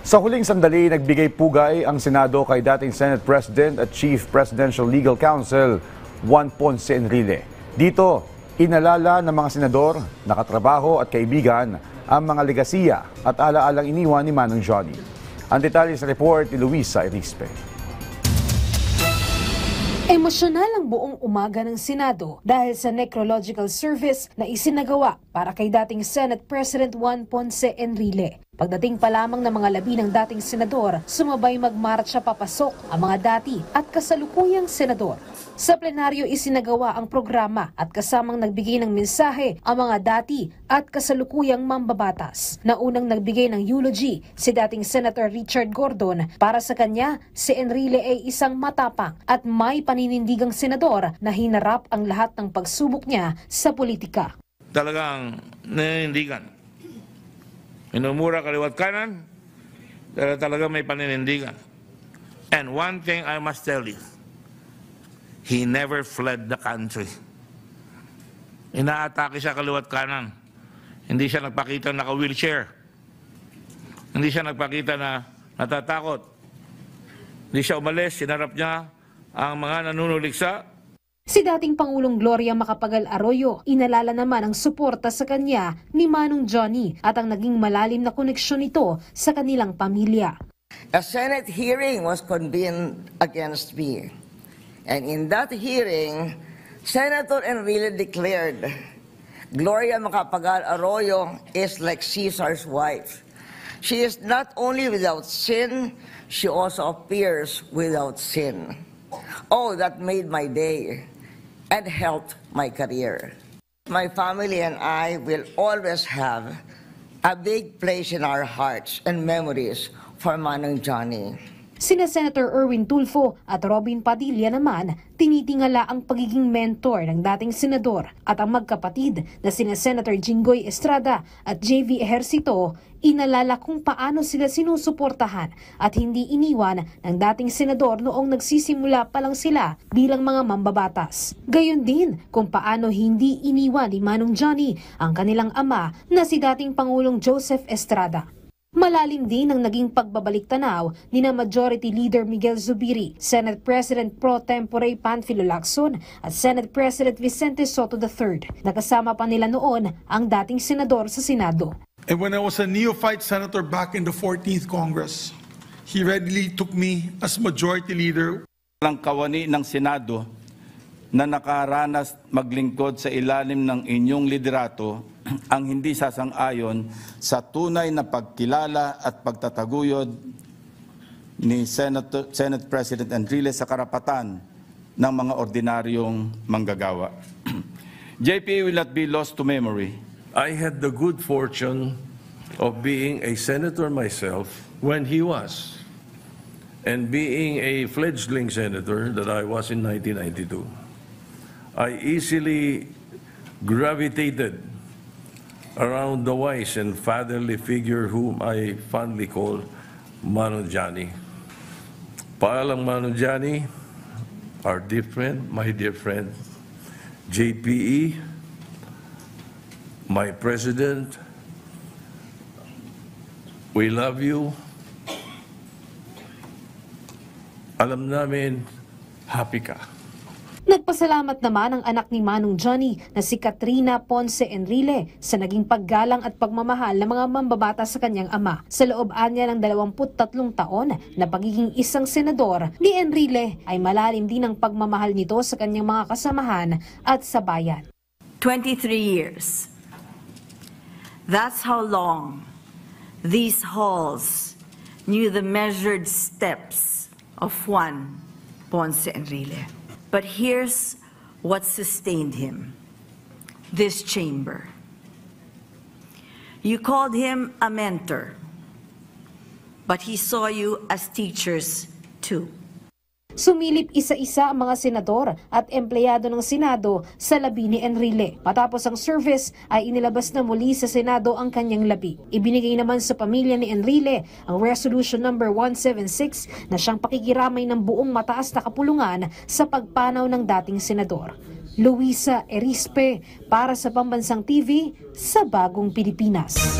Sa huling sandali, nagbigay pugay ang Senado kay dating Senate President at Chief Presidential Legal Counsel Juan Ponce Enrile. Dito, inalala ng mga senador, nakatrabaho at kaibigan ang mga legasiya at alaalang iniwan ni Manong Johnny. Ang detalye sa report ni Luisa Erispe. Emosyonal ang buong umaga ng Senado dahil sa necrological service na isinagawa para kay dating Senate President Juan Ponce Enrile. Pagdating pa lamang ng mga labi ng dating senador, sumabay magmarcha papasok ang mga dati at kasalukuyang senador. Sa plenaryo isinagawa ang programa at kasamang nagbigay ng mensahe ang mga dati at kasalukuyang mambabatas. Naunang nagbigay ng eulogy si dating Senator Richard Gordon. Para sa kanya, si Enrile ay isang matapang at may paninindigang senador na hinarap ang lahat ng pagsubok niya sa politika. Talagang naninindigan. Minumura kaliwat kanan, pero talaga may paninindigan. And one thing I must tell you, he never fled the country. Inaatake siya kaliwat kanan. Hindi siya nagpakita na naka-wheelchair. Hindi siya nagpakita na natatakot. Hindi siya umalis, sinarap niya ang mga nanunuliksa. Si dating Pangulong Gloria Macapagal Arroyo, inalala naman ang suporta sa kanya ni Manong Johnny at ang naging malalim na koneksyon nito sa kanilang pamilya. A Senate hearing was convened against me. And in that hearing, Senator Enrile declared, Gloria Macapagal Arroyo is like Caesar's wife. She is not only without sin, she also appears without sin. Oh, that made my day and helped my career. My family and I will always have a big place in our hearts and memories for Manong Johnny. Sina Senator Erwin Tulfo at Robin Padilla naman tinitingala ang pagiging mentor ng dating senador at ang magkapatid na sina Senator Jinggoy Estrada at JV Ejercito inalala kung paano sila sinusuportahan at hindi iniwan ng dating senador noong nagsisimula pa lang sila bilang mga mambabatas. Gayon din kung paano hindi iniwan ni Manong Johnny ang kanilang ama na si dating Pangulong Joseph Estrada. Malalim din ang naging pagbabalik-tanaw ni na Majority Leader Miguel Zubiri, Senate President Pro Tempore Panfilo Lacson at Senate President Vicente Soto III. Nakasama pa nila noon ang dating senador sa Senado. And when I was a neophyte senator back in the 14th Congress, he readily took me as Majority Leader. Ang kawani ng Senado na nakaranas maglingkod sa ilalim ng inyong liderato ang hindi sasang-ayon sa tunay na pagkilala at pagtataguyod ni Senate President Enrile sa karapatan ng mga ordinaryong manggagawa. JP will not be lost to memory. I had the good fortune of being a senator myself when he was, and being a fledgling senator that I was in 1992. I easily gravitated around the wise and fatherly figure whom I fondly call Manong Johnny. Paalang Manong Johnny, our dear friend, my dear friend, JPE, my president, we love you. Alam namin, happy ka. Nagpasalamat naman ang anak ni Manong Johnny na si Katrina Ponce Enrile sa naging paggalang at pagmamahal ng mga mambabata sa kanyang ama. Sa loob niya ng 23 taon na pagiging isang senador, ni Enrile ay malalim din ang pagmamahal nito sa kanyang mga kasamahan at sa bayan. 23 years. That's how long these halls knew the measured steps of Juan Ponce Enrile. But here's what sustained him, this chamber. You called him a mentor, but he saw you as teachers too. Sumilip isa-isa ang mga senador at empleyado ng Senado sa labi ni Enrile. Matapos ang service ay inilabas na muli sa Senado ang kanyang labi. Ibinigay naman sa pamilya ni Enrile ang Resolution number 176 na siyang pakikiramay ng buong mataas na kapulungan sa pagpanaw ng dating senador. Luisa Erispe para sa Pambansang TV sa Bagong Pilipinas.